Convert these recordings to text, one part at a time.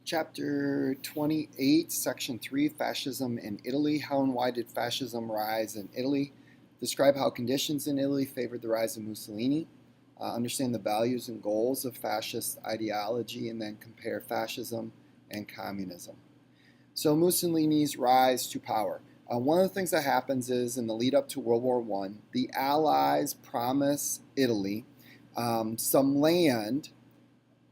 Chapter 28, Section 3, Fascism in Italy. How and why did fascism rise in Italy? Describe how conditions in Italy favored the rise of Mussolini. Understand the values and goals of fascist ideology, and then compare fascism and communism. So Mussolini's rise to power. One of the things that happens is in the lead up to World War I, the Allies promise Italy some land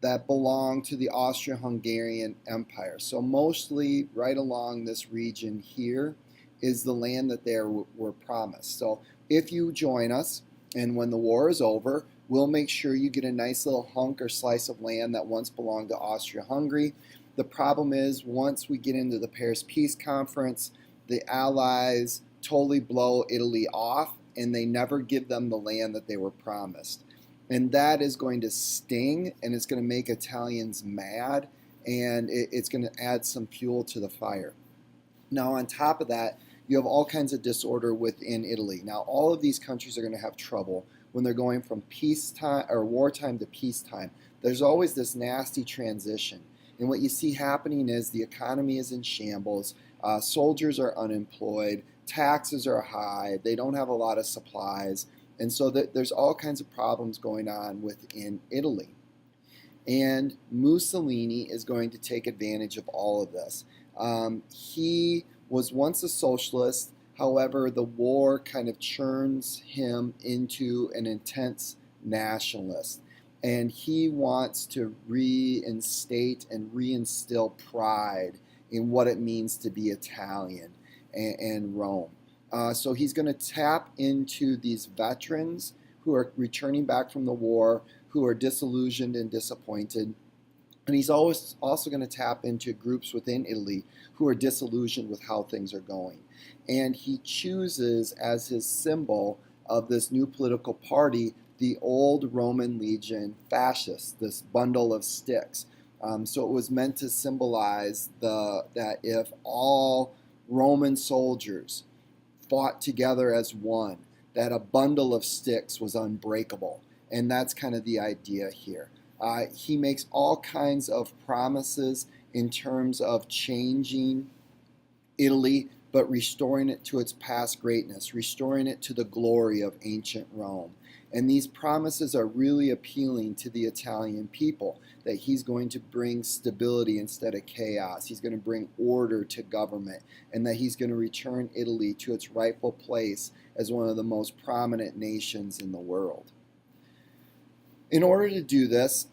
that belonged to the Austro-Hungarian Empire. So mostly right along this region here is the land that they were promised. So if you join us, and when the war is over, we'll make sure you get a nice little hunk or slice of land that once belonged to Austria-Hungary. The problem is, once we get into the Paris Peace Conference, the Allies totally blow Italy off, and they never give them the land that they were promised. And that is going to sting, and it's going to make Italians mad, and it's going to add some fuel to the fire. Now, on top of that, you have all kinds of disorder within Italy. Now, all of these countries are going to have trouble when they're going from peacetime or wartime to peacetime. There's always this nasty transition. And what you see happening is the economy is in shambles, soldiers are unemployed, taxes are high, they don't have a lot of supplies, and so there's all kinds of problems going on within Italy. And Mussolini is going to take advantage of all of this. He was once a socialist, however, the war kind of churns him into an intense nationalist. And he wants to reinstate and reinstill pride in what it means to be Italian and Rome. So he's going to tap into these veterans who are returning back from the war, who are disillusioned and disappointed. And he's also going to tap into groups within Italy who are disillusioned with how things are going. And he chooses as his symbol of this new political party the old Roman legion fascists, this bundle of sticks. So it was meant to symbolize that if all Roman soldiers fought together as one, that a bundle of sticks was unbreakable. And that's kind of the idea here. He makes all kinds of promises in terms of changing Italy, but restoring it to its past greatness, restoring it to the glory of ancient Rome. And these promises are really appealing to the Italian people, that he's going to bring stability instead of chaos. He's going to bring order to government, and that he's going to return Italy to its rightful place as one of the most prominent nations in the world. In order to do this,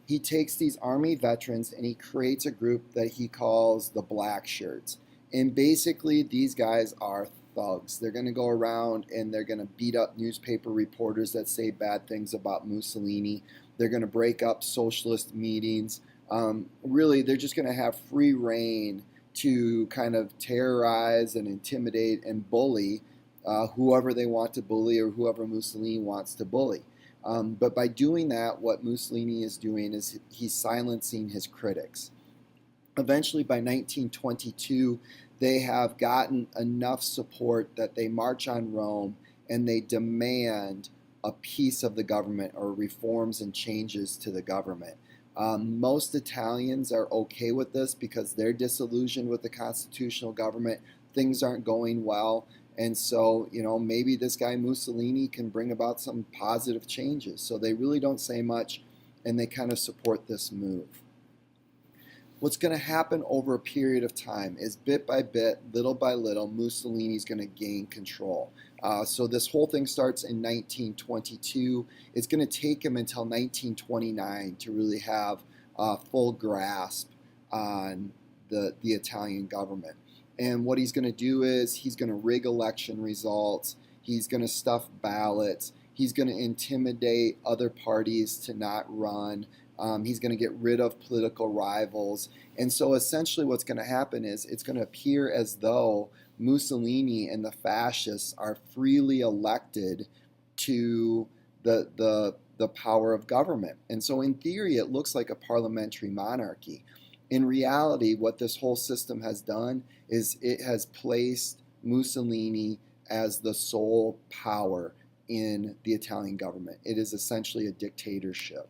he takes these army veterans and he creates a group that he calls the Black Shirts. And basically, these guys are thugs. They're going to go around and they're going to beat up newspaper reporters that say bad things about Mussolini. They're going to break up socialist meetings. Really, they're just going to have free reign to kind of terrorize and intimidate and bully whoever they want to bully or whoever Mussolini wants to bully. But by doing that, what Mussolini is doing is he's silencing his critics. Eventually, by 1922, they have gotten enough support that they march on Rome and they demand a piece of the government or reforms and changes to the government. Most Italians are okay with this because they're disillusioned with the constitutional government. Things aren't going well. And so, maybe this guy Mussolini can bring about some positive changes. So they really don't say much, and they kind of support this move. What's going to happen over a period of time is bit by bit, little by little, Mussolini's going to gain control. So this whole thing starts in 1922. It's going to take him until 1929 to really have a full grasp on the Italian government. And what he's going to do is he's going to rig election results. He's going to stuff ballots. He's going to intimidate other parties to not run. He's going to get rid of political rivals. And so essentially what's going to happen is it's going to appear as though Mussolini and the fascists are freely elected to the power of government. And so in theory, it looks like a parliamentary monarchy. In reality, what this whole system has done is it has placed Mussolini as the sole power in the Italian government. It is essentially a dictatorship.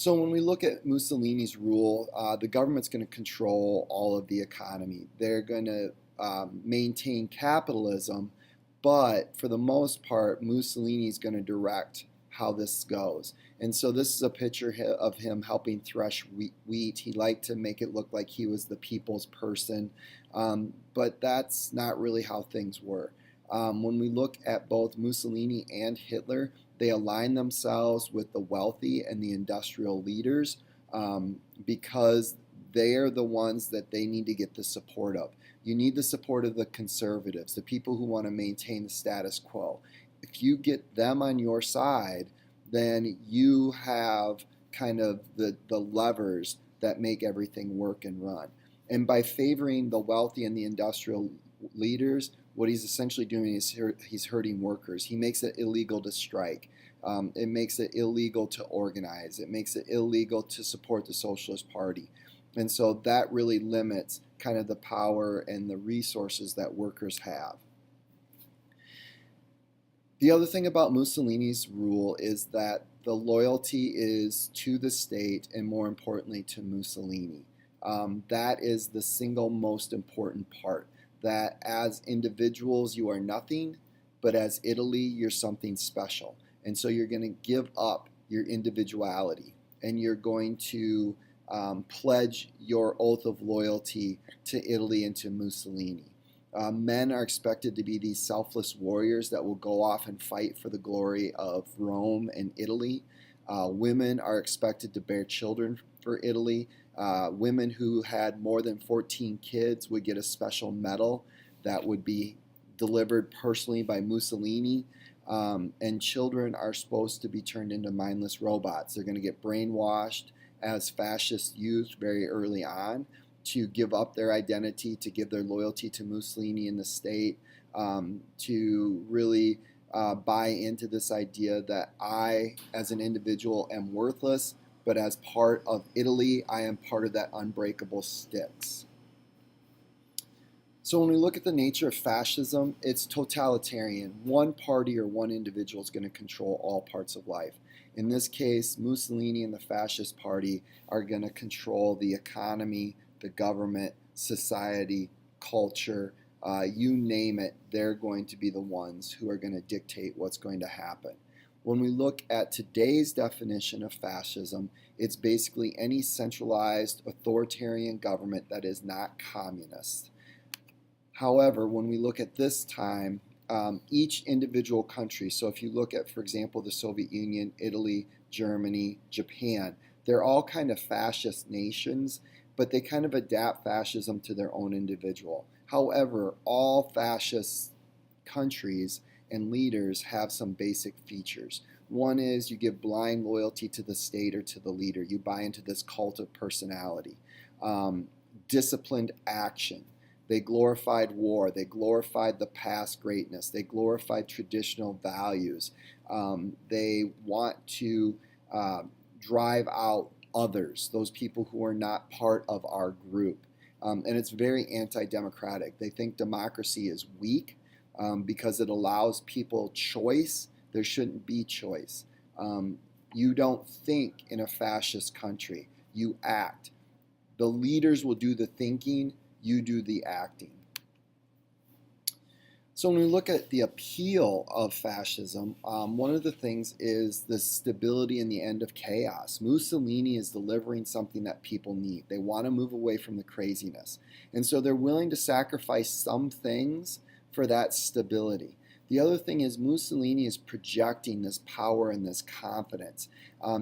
So when we look at Mussolini's rule, the government's going to control all of the economy. They're going to maintain capitalism, but for the most part, Mussolini's going to direct how this goes. And so this is a picture of him helping thresh wheat. He liked to make it look like he was the people's person, but that's not really how things were. When we look at both Mussolini and Hitler, they align themselves with the wealthy and the industrial leaders because they are the ones that they need to get the support of. You need the support of the conservatives, the people who want to maintain the status quo. If you get them on your side, then you have kind of the levers that make everything work and run. And by favoring the wealthy and the industrial leaders, what he's essentially doing is he's hurting workers. He makes it illegal to strike. It makes it illegal to organize. It makes it illegal to support the Socialist Party. And so that really limits kind of the power and the resources that workers have. The other thing about Mussolini's rule is that the loyalty is to the state and, more importantly, to Mussolini. That is the single most important part. That as individuals you are nothing, but as Italy you're something special. And so you're going to give up your individuality and you're going to pledge your oath of loyalty to Italy and to Mussolini. Men are expected to be these selfless warriors that will go off and fight for the glory of Rome and Italy. Women are expected to bear children for Italy. Women who had more than 14 kids would get a special medal that would be delivered personally by Mussolini. And children are supposed to be turned into mindless robots. They're going to get brainwashed as fascist youth very early on to give up their identity, to give their loyalty to Mussolini and the state, to really buy into this idea that I, as an individual, am worthless, but as part of Italy, I am part of that unbreakable sticks. So when we look at the nature of fascism, it's totalitarian. One party or one individual is going to control all parts of life. In this case, Mussolini and the Fascist Party are going to control the economy, the government, society, culture, you name it, they're going to be the ones who are going to dictate what's going to happen. When we look at today's definition of fascism, it's basically any centralized authoritarian government that is not communist. However, when we look at this time, each individual country, so if you look at, for example, the Soviet Union, Italy, Germany, Japan, they're all kind of fascist nations, but they kind of adapt fascism to their own individual. However, all fascist countries and leaders have some basic features. One is you give blind loyalty to the state or to the leader. You buy into this cult of personality. Disciplined action. They glorified war. They glorified the past greatness. They glorified traditional values. They want to drive out others, those people who are not part of our group. And it's very anti-democratic. They think democracy is weak because it allows people choice. There shouldn't be choice. You don't think in a fascist country. You act. The leaders will do the thinking. You do the acting. So when we look at the appeal of fascism, one of the things is the stability and the end of chaos. Mussolini is delivering something that people need. They want to move away from the craziness. And so they're willing to sacrifice some things for that stability. The other thing is Mussolini is projecting this power and this confidence.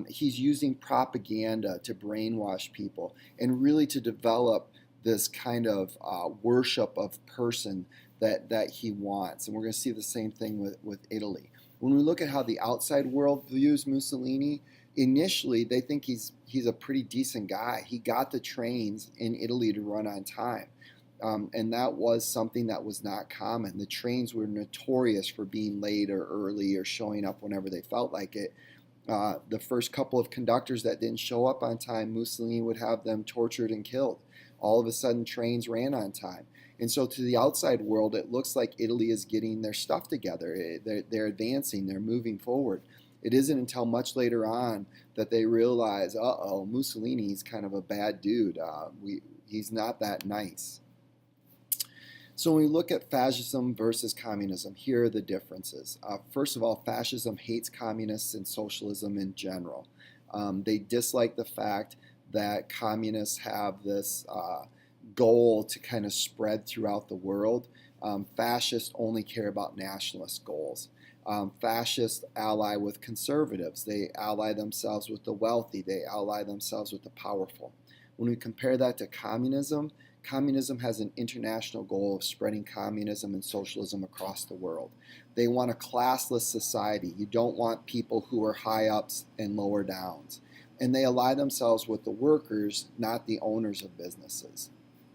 He's using propaganda to brainwash people and really to develop this kind of worship of person that he wants. And we're going to see the same thing with Italy. When we look at how the outside world views Mussolini, initially they think he's a pretty decent guy. He got the trains in Italy to run on time. And that was something that was not common. The trains were notorious for being late or early or showing up whenever they felt like it. The first couple of conductors that didn't show up on time, Mussolini would have them tortured and killed. All of a sudden, trains ran on time. And so to the outside world, it looks like Italy is getting their stuff together. They're advancing. They're moving forward. It isn't until much later on that they realize, uh-oh, Mussolini's kind of a bad dude. He's not that nice. So when we look at fascism versus communism, here are the differences. First of all, fascism hates communists and socialism in general. They dislike the fact that communists have this goal to kind of spread throughout the world. Fascists only care about nationalist goals. Fascists ally with conservatives. They ally themselves with the wealthy. They ally themselves with the powerful. When we compare that to communism, communism has an international goal of spreading communism and socialism across the world. They want a classless society. You don't want people who are high ups and lower downs. And they ally themselves with the workers, not the owners of businesses.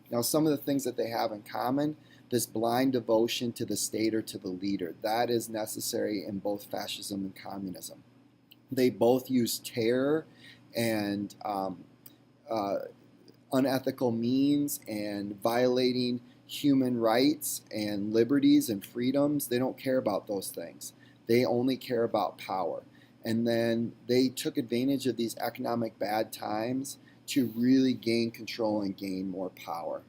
Now, some of the things that they have in common, this blind devotion to the state or to the leader, that is necessary in both fascism and communism. They both use terror and unethical means and violating human rights and liberties and freedoms. They don't care about those things. They only care about power. And then they took advantage of these economic bad times to really gain control and gain more power.